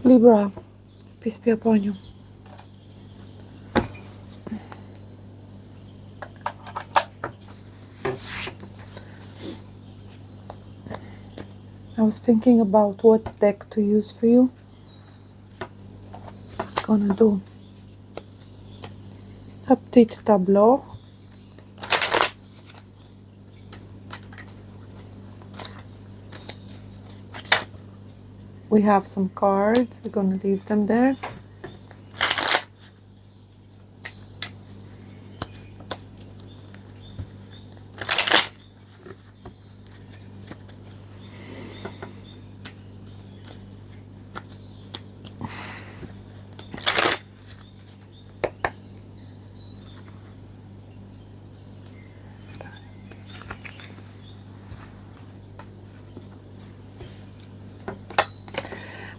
Libra, peace be upon you. I was thinking about what deck to use for you. Gonna do a petit tableau. We have some cards. We're gonna leave them there.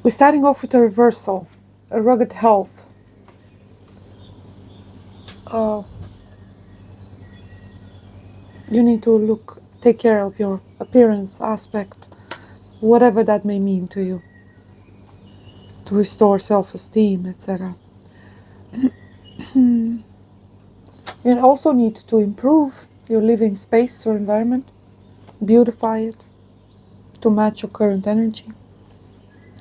We're starting off with a reversal, a rugged health. You need to take care of your appearance aspect, whatever that may mean to you, to restore self-esteem, etc. You also need to improve your living space or environment, beautify it to match your current energy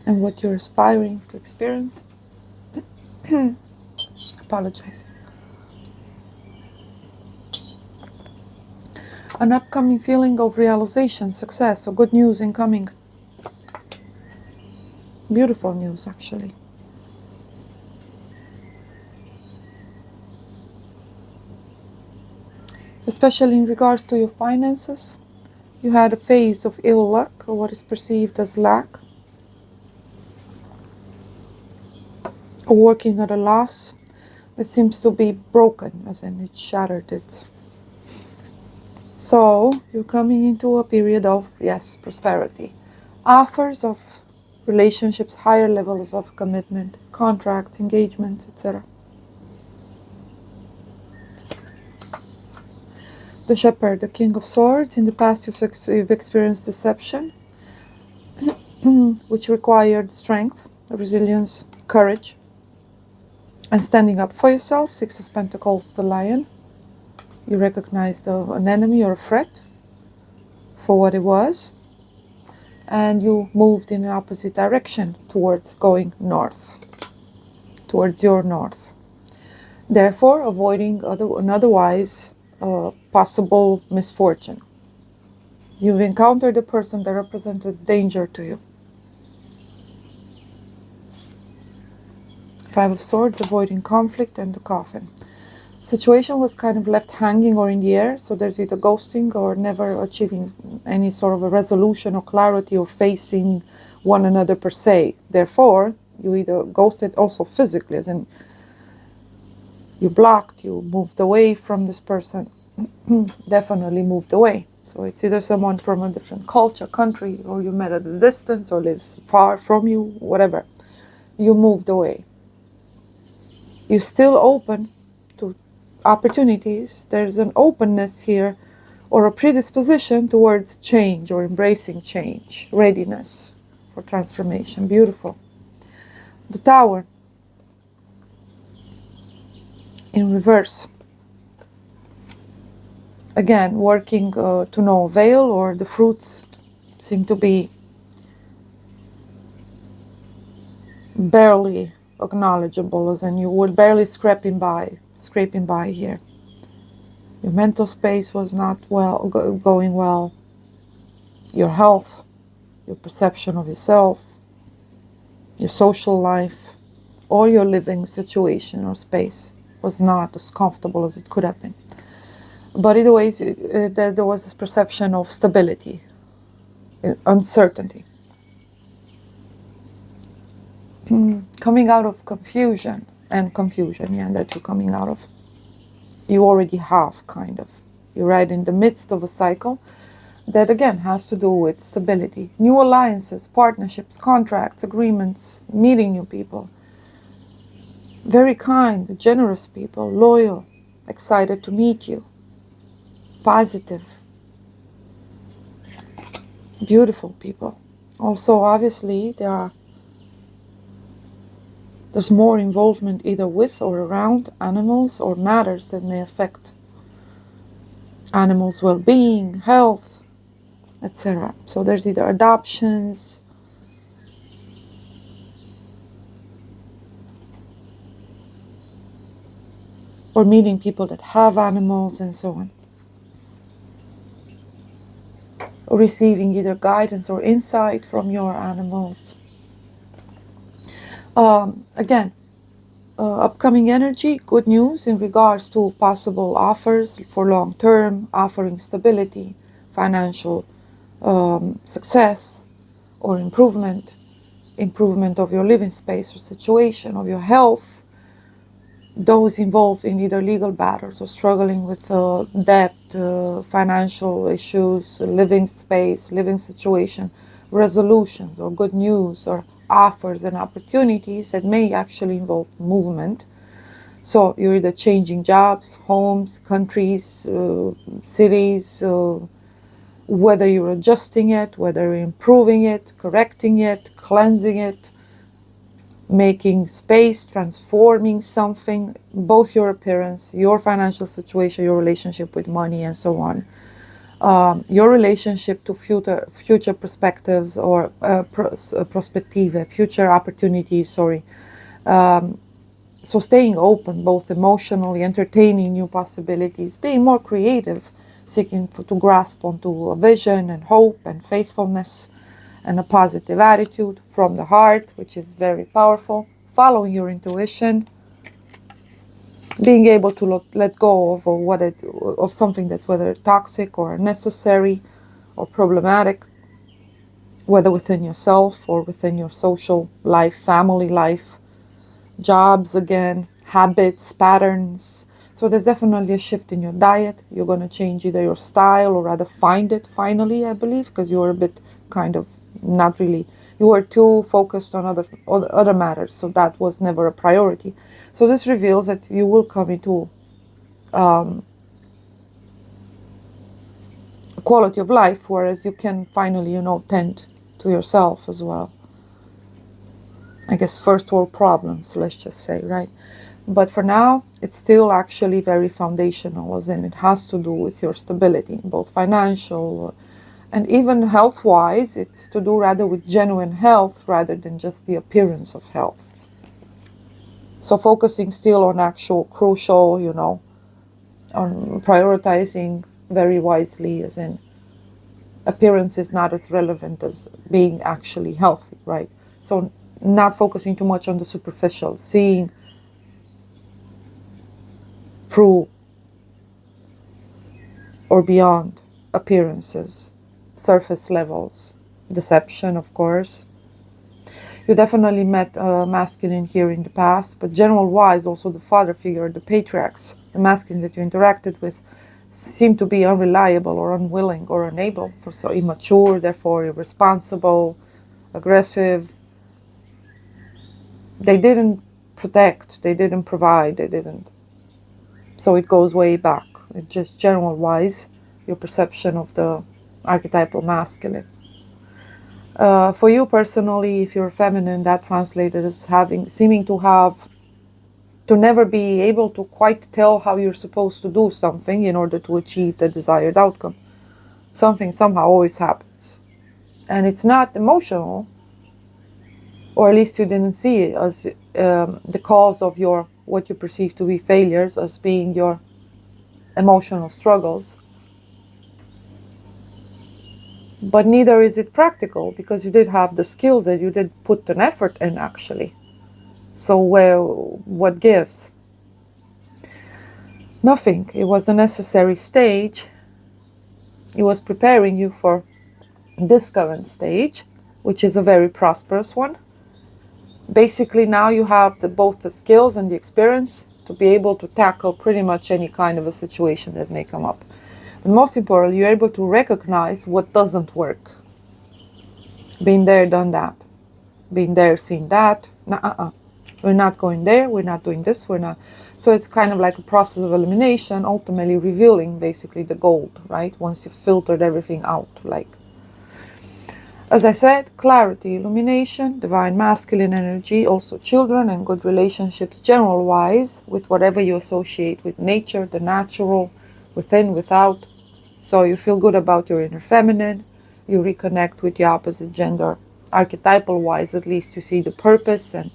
and what you're aspiring to experience. Apologize. An upcoming feeling of realization, success, or good news incoming. Beautiful news, actually. Especially in regards to your finances. You had a phase of ill luck, or what is perceived as lack, or working at a loss that seems to be broken, as in it shattered it. So you're coming into a period of, yes, prosperity. Offers of relationships, higher levels of commitment, contracts, engagements, etc. The Shepherd, the King of Swords. In the past you've experienced deception, which required strength, resilience, courage, and standing up for yourself. Six of Pentacles, the Lion. You recognized an enemy or a threat for what it was, and you moved in an opposite direction towards going north, towards your north. Therefore, avoiding an otherwise possible misfortune. You've encountered a person that represented danger to you. Five of Swords, avoiding conflict, and the Coffin. Situation was kind of left hanging or in the air, so there's either ghosting or never achieving any sort of a resolution or clarity or facing one another per se. Therefore, you either ghosted also physically, as in you blocked, you moved away from this person, definitely moved away. So it's either someone from a different culture, country, or you met at a distance or lives far from you, whatever. You moved away. You're still open to opportunities. There's an openness here or a predisposition towards change or embracing change, readiness for transformation. Beautiful. The Tower in reverse. Again, working to no avail, or the fruits seem to be barely acknowledgeable, as in you were barely scraping by here. Your mental space was not going well. Your health, your perception of yourself, your social life, or your living situation or space was not as comfortable as it could have been. But either way, there was this perception of stability, uncertainty. Coming out of confusion, that you're coming out of. You already have, kind of. You're right in the midst of a cycle that, again, has to do with stability. New alliances, partnerships, contracts, agreements, meeting new people. Very kind, generous people, loyal, excited to meet you. Positive. Beautiful people. Also, obviously, there are There's more involvement either with or around animals or matters that may affect animals' well-being, health, etc. So there's either adoptions, or meeting people that have animals and so on. Or receiving either guidance or insight from your animals. Again, upcoming energy, good news in regards to possible offers for long term, offering stability, financial success or improvement of your living space or situation, of your health. Those involved in either legal battles or struggling with debt, financial issues, living space, living situation, resolutions or good news or offers and opportunities that may actually involve movement. So you're either changing jobs, homes, countries, cities, whether you're adjusting it, whether you're improving it, correcting it, cleansing it, making space, transforming something, both your appearance, your financial situation, your relationship with money, and so on. Your relationship to future perspectives or prospettive, future opportunities, so staying open, both emotionally, entertaining new possibilities, being more creative, seeking to grasp onto a vision and hope and faithfulness and a positive attitude from the heart, which is very powerful, following your intuition, being able to let go of something that's whether toxic or unnecessary or problematic, whether within yourself or within your social life, family life, jobs again, habits, patterns. So there's definitely a shift in your diet. You're going to change either your style or rather find it finally, I believe, because you were a bit kind of not really, you were too focused on other matters, so that was never a priority. So this reveals that you will come into a quality of life, whereas you can finally, tend to yourself as well. I guess first world problems, let's just say, right? But for now, it's still actually very foundational, as in it has to do with your stability, both financial and even health-wise. It's to do rather with genuine health rather than just the appearance of health. So focusing still on actual crucial, on prioritizing very wisely, as in appearance is not as relevant as being actually healthy, right? So not focusing too much on the superficial, seeing through or beyond appearances, surface levels, deception, of course. You definitely met masculine here in the past, but general-wise, also the father figure, the patriarchs, the masculine that you interacted with, seem to be unreliable or unwilling or unable, for so immature, therefore irresponsible, aggressive. They didn't protect, they didn't provide, they didn't. So it goes way back. It just general-wise, your perception of the archetypal masculine. For you personally, if you're feminine, that translated as seeming to never be able to quite tell how you're supposed to do something in order to achieve the desired outcome. Something somehow always happens. And it's not emotional, or at least you didn't see it as the cause of what you perceive to be failures as being your emotional struggles. But neither is it practical, because you did have the skills and you did put an effort in actually. So what gives? Nothing. It was a necessary stage. It was preparing you for this current stage, which is a very prosperous one. Basically now you have both the skills and the experience to be able to tackle pretty much any kind of a situation that may come up. And most importantly, you're able to recognize what doesn't work. Been there, done that. Been there, seen that. We're not going there, we're not doing this, we're not. So it's kind of like a process of elimination, ultimately revealing basically the gold, right? Once you've filtered everything out, like. As I said, clarity, illumination, divine masculine energy, also children and good relationships general-wise with whatever you associate with nature, the natural, within, without. So you feel good about your inner feminine, you reconnect with the opposite gender. Archetypal-wise, at least, you see the purpose and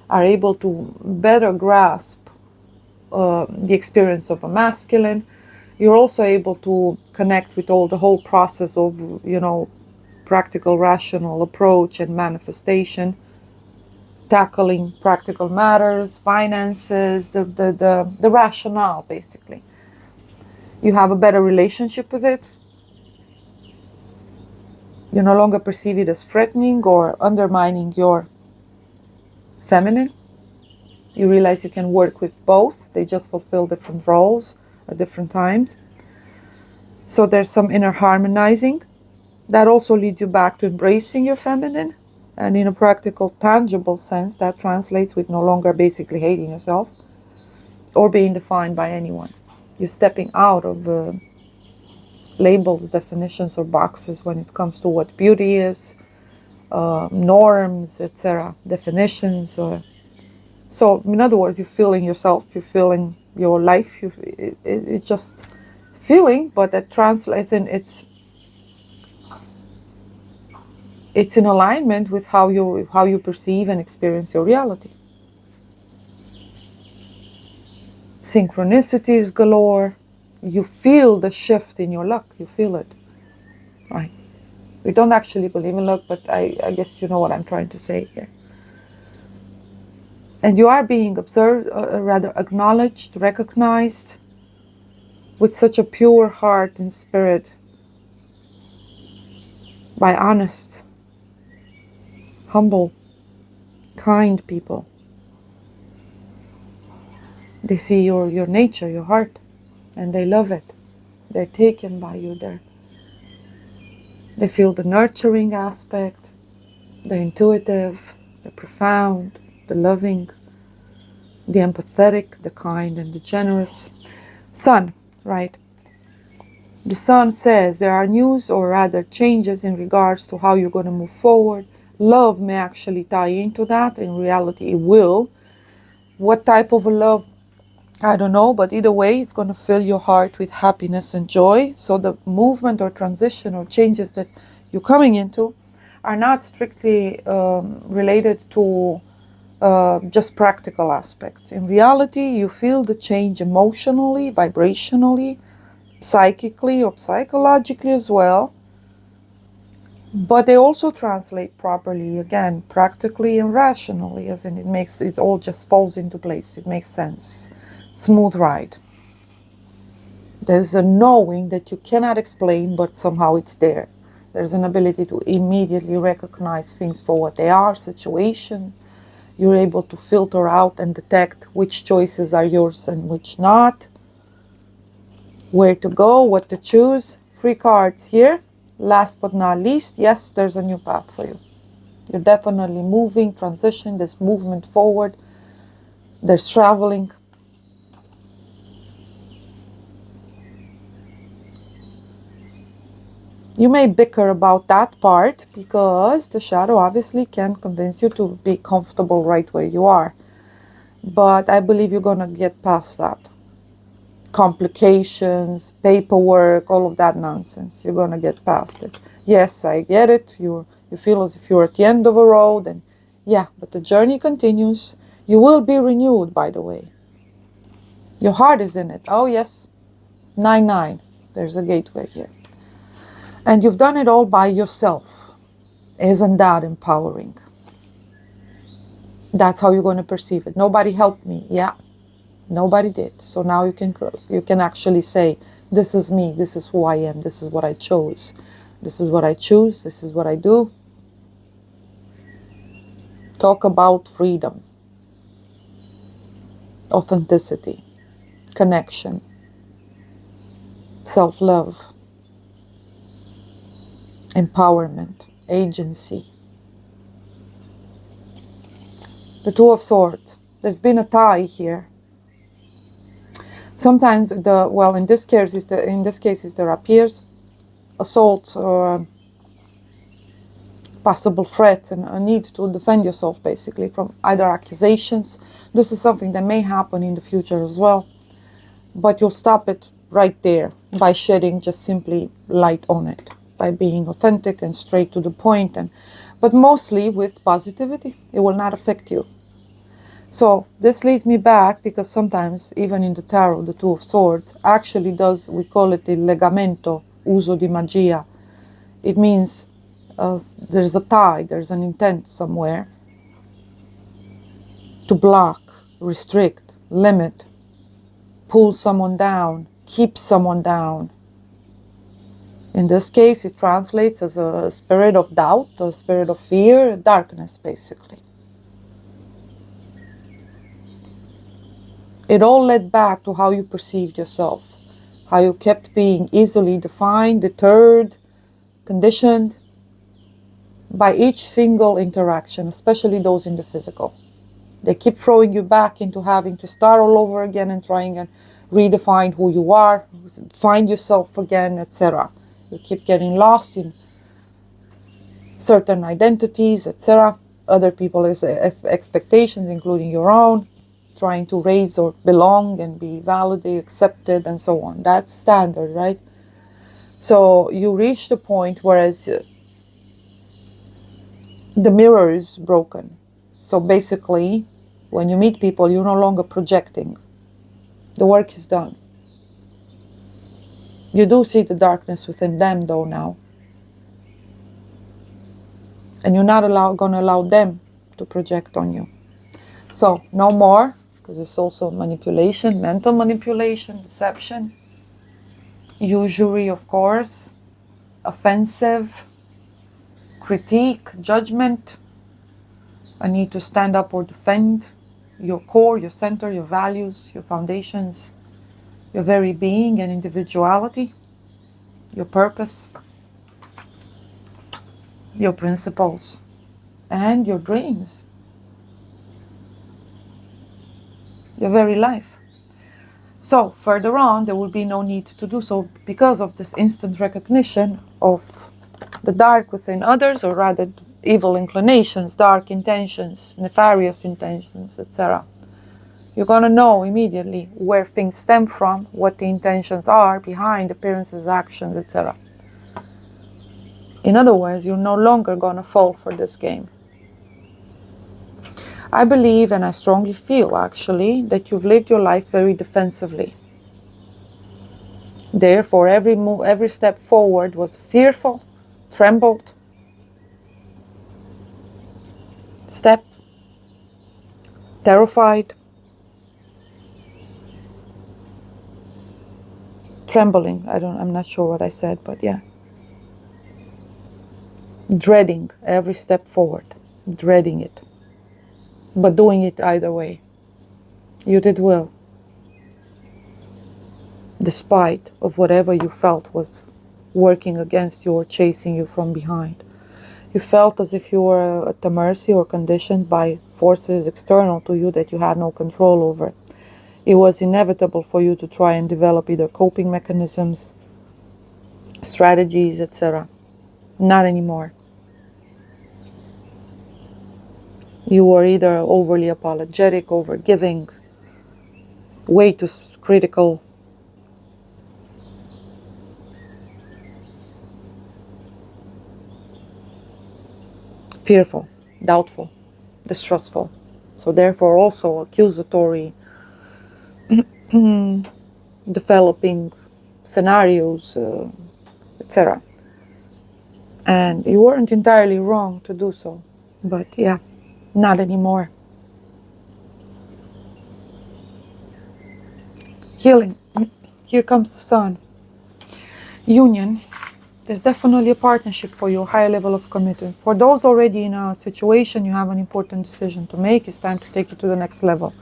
are able to better grasp the experience of a masculine. You're also able to connect with the whole process of, practical, rational approach and manifestation, tackling practical matters, finances, the rationale, basically. You have a better relationship with it. You no longer perceive it as threatening or undermining your feminine. You realize you can work with both. They just fulfill different roles at different times. So there's some inner harmonizing. That also leads you back to embracing your feminine. And in a practical, tangible sense, that translates with no longer basically hating yourself or being defined by anyone. You're stepping out of labels, definitions, or boxes when it comes to what beauty is, norms, etc., definitions. So, in other words, you're feeling yourself, you're feeling your life, it's just feeling, but that translates in it's in alignment with how you perceive and experience your reality. Synchronicities galore. You feel the shift in your luck. You feel it, right? We don't actually believe in luck, but I guess you know what I'm trying to say here. And you are being observed, rather acknowledged, recognized with such a pure heart and spirit by honest, humble, kind people. They see your nature, your heart, and they love it. They're taken by you. They feel the nurturing aspect, the intuitive, the profound, the loving, the empathetic, the kind, and the generous. Sun, right? The sun says there are news, or rather changes, in regards to how you're going to move forward. Love may actually tie into that. In reality, it will. What type of a love? I don't know, but either way, it's going to fill your heart with happiness and joy. So the movement or transition or changes that you're coming into are not strictly related to just practical aspects. In reality, you feel the change emotionally, vibrationally, psychically or psychologically as well. But they also translate properly, again, practically and rationally, as in it all just falls into place. It makes sense. Smooth ride. There's a knowing that you cannot explain, but somehow it's there. There's an ability to immediately recognize things for what they are, situation. You're able to filter out and detect which choices are yours and which not. Where to go, what to choose. 3 cards here. Last but not least, yes, there's a new path for you. You're definitely moving, transition, there's movement forward. There's traveling. You may bicker about that part because the shadow obviously can convince you to be comfortable right where you are. But I believe you're going to get past that. Complications, paperwork, all of that nonsense. You're going to get past it. Yes, I get it. You feel as if you're at the end of a road. And yeah, but the journey continues. You will be renewed, by the way. Your heart is in it. Oh, yes. 9-9. There's a gateway here. And you've done it all by yourself. Isn't that empowering? That's how you're going to perceive it. Nobody helped me. Yeah, nobody did. So now you can actually say, this is me. This is who I am. This is what I chose. This is what I choose. This is what I do. Talk about freedom, authenticity, connection, self-love, empowerment, agency. The Two of Swords. There's been a tie here. Sometimes in this case there appears assault or possible threats and a need to defend yourself basically from either accusations. This is something that may happen in the future as well, but you'll stop it right there by shedding just simply light on it, by being authentic and straight to the point, but mostly with positivity. It will not affect you. So this leads me back, because sometimes even in the tarot, the Two of Swords actually does, we call it il legamento, uso di magia. It means there's a tie, there's an intent somewhere to block, restrict, limit, pull someone down, keep someone down. In this case, it translates as a spirit of doubt, a spirit of fear, darkness, basically. It all led back to how you perceived yourself, how you kept being easily defined, deterred, conditioned by each single interaction, especially those in the physical. They keep throwing you back into having to start all over again and trying and redefine who you are, find yourself again, etc. You keep getting lost in certain identities, etc. Other people's expectations, including your own, trying to raise or belong and be validated, accepted, and so on. That's standard, right? So you reach the point whereas the mirror is broken. So basically, when you meet people, you're no longer projecting. The work is done. You do see the darkness within them, though, now. And you're not going to allow them to project on you. So, no more, because it's also manipulation, mental manipulation, deception, usury, of course, offensive, critique, judgment. I need to stand up or defend your core, your center, your values, your foundations, your very being and individuality, your purpose, your principles, and your dreams, your very life. So further on, there will be no need to do so because of this instant recognition of the dark within others, or rather evil inclinations, dark intentions, nefarious intentions, etc. You're going to know immediately where things stem from, what the intentions are behind appearances, actions, etc. In other words, you're no longer going to fall for this game. I believe, and I strongly feel actually, that you've lived your life very defensively. Therefore, every move, every step forward was fearful, trembled step, terrified, trembling. I'm not sure what I said, but yeah. Dreading every step forward, dreading it, but doing it either way. You did well, despite of whatever you felt was working against you or chasing you from behind. You felt as if you were at the mercy or conditioned by forces external to you that you had no control over. It was inevitable for you to try and develop either coping mechanisms, strategies, etc. Not anymore. You were either overly apologetic, overgiving, way too critical, fearful, doubtful, distrustful. So therefore also accusatory, developing scenarios, etc. And you weren't entirely wrong to do so. But yeah, not anymore. Healing. Here comes the sun. Union. There's definitely a partnership for you, a higher level of commitment. For those already in a situation, you have an important decision to make. It's time to take it to the next level.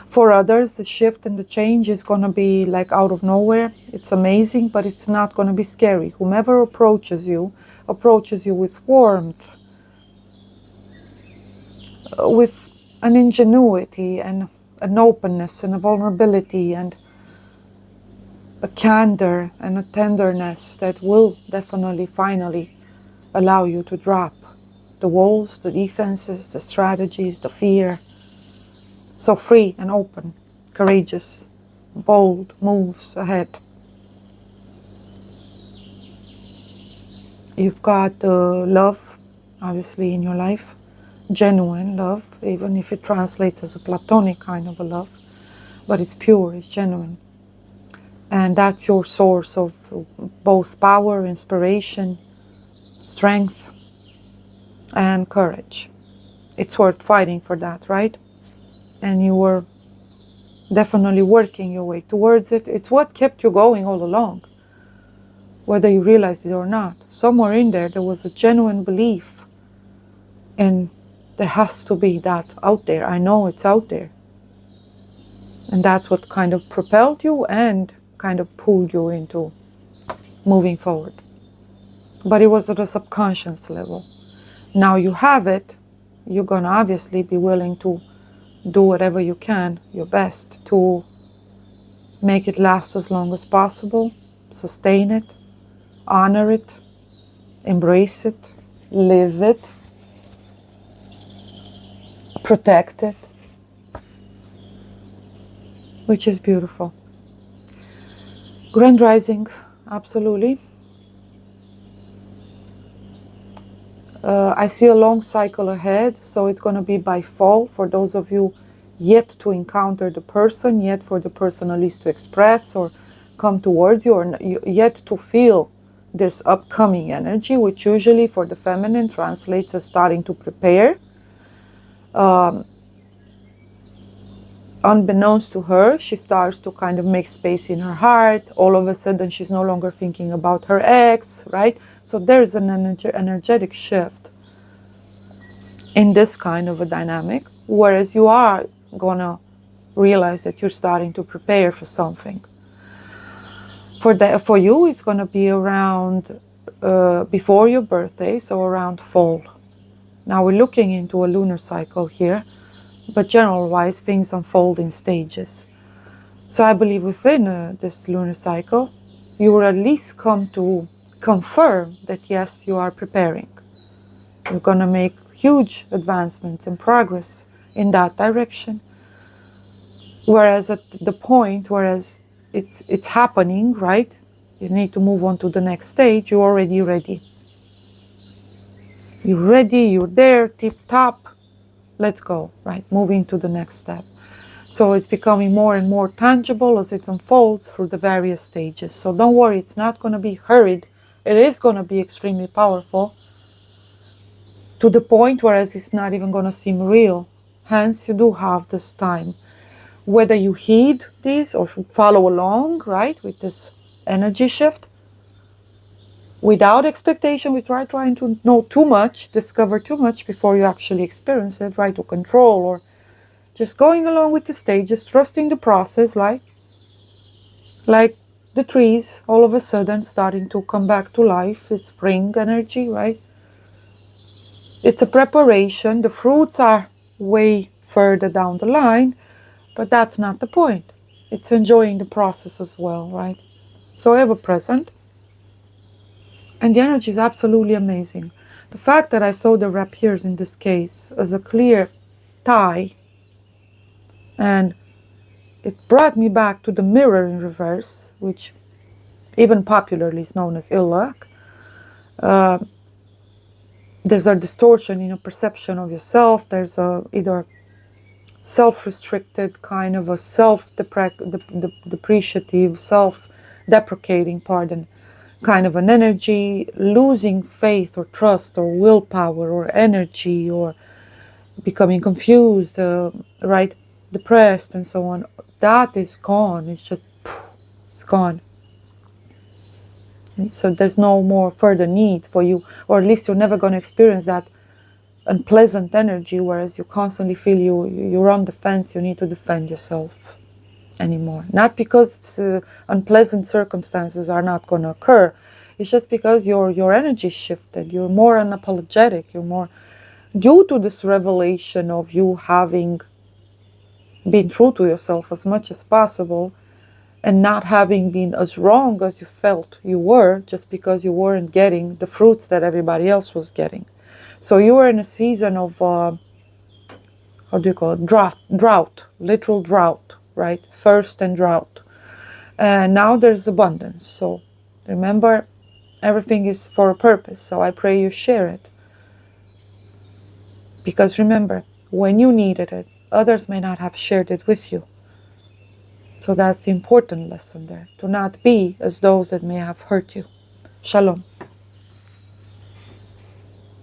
For others, the shift and the change is going to be like out of nowhere. It's amazing, but it's not going to be scary. Whomever approaches you with warmth, with an ingenuity and an openness and a vulnerability and a candor and a tenderness that will definitely finally allow you to drop the walls, the defenses, the strategies, the fear. So free and open, courageous, bold moves ahead. You've got love, obviously, in your life. Genuine love, even if it translates as a platonic kind of a love. But it's pure, it's genuine. And that's your source of both power, inspiration, strength, and courage. It's worth fighting for that, right? And you were definitely working your way towards it. It's what kept you going all along, whether you realized it or not. Somewhere in there was a genuine belief, and there has to be that out there. I know it's out there. And that's what kind of propelled you and kind of pulled you into moving forward. But it was at a subconscious level. Now you have it, you're going to obviously be willing to do whatever you can, your best, to make it last as long as possible, sustain it, honor it, embrace it, live it, protect it, which is beautiful. Grand rising, absolutely. I see a long cycle ahead, so it's going to be by fall for those of you yet to encounter the person, yet for the person at least to express or come towards you, or yet to feel this upcoming energy, which usually for the feminine translates as starting to prepare. Unbeknownst to her, she starts to kind of make space in her heart. All of a sudden, she's no longer thinking about her ex, right? So there's an energetic shift in this kind of a dynamic, whereas you are gonna realize that you're starting to prepare for something. For you, it's gonna be around before your birthday, so around fall. Now we're looking into a lunar cycle here, but general-wise, things unfold in stages. So I believe within this lunar cycle, you will at least come to confirm that yes, you are preparing. You're going to make huge advancements and progress in that direction. Whereas at the point, whereas it's happening, right? You need to move on to the next stage. You're already ready. You're ready, you're there, tip-top. Let's go, right? Moving to the next step. So it's becoming more and more tangible as it unfolds through the various stages. So don't worry, it's not going to be hurried. It is going to be extremely powerful to the point whereas it's not even going to seem real. Hence, you do have this time. Whether you heed this or follow along, right, with this energy shift, without expectation, without trying to know too much, discover too much before you actually experience it, right, to control, or just going along with the stages, trusting the process, like the trees all of a sudden starting to come back to life. It's spring energy, right? It's a preparation. The fruits are way further down the line, but that's not the point. It's enjoying the process as well, right? So ever present. And the energy is absolutely amazing. The fact that I saw the rapiers in this case as a clear tie, and it brought me back to the mirror in reverse, which even popularly is known as ill luck. There's a distortion in your perception of yourself. There's a either self-restricted kind of a self-depreciative, self-deprecating, kind of an energy, losing faith or trust or willpower or energy, or becoming confused, right, depressed and so on. That is gone. It's just, it's gone. So there's no more further need for you, or at least you're never going to experience that unpleasant energy, whereas you constantly feel you're on the fence, you need to defend yourself anymore. Not because unpleasant circumstances are not going to occur. It's just because your energy shifted. You're more unapologetic. You're more, due to this revelation of you having been true to yourself as much as possible, and not having been as wrong as you felt you were, just because you weren't getting the fruits that everybody else was getting. So you were in a season of, how do you call it, drought, literal drought, right? Thirst and drought. And now there's abundance. So remember, everything is for a purpose. So I pray you share it. Because remember, when you needed it, others may not have shared it with you. So that's the important lesson there. To not be as those that may have hurt you. Shalom.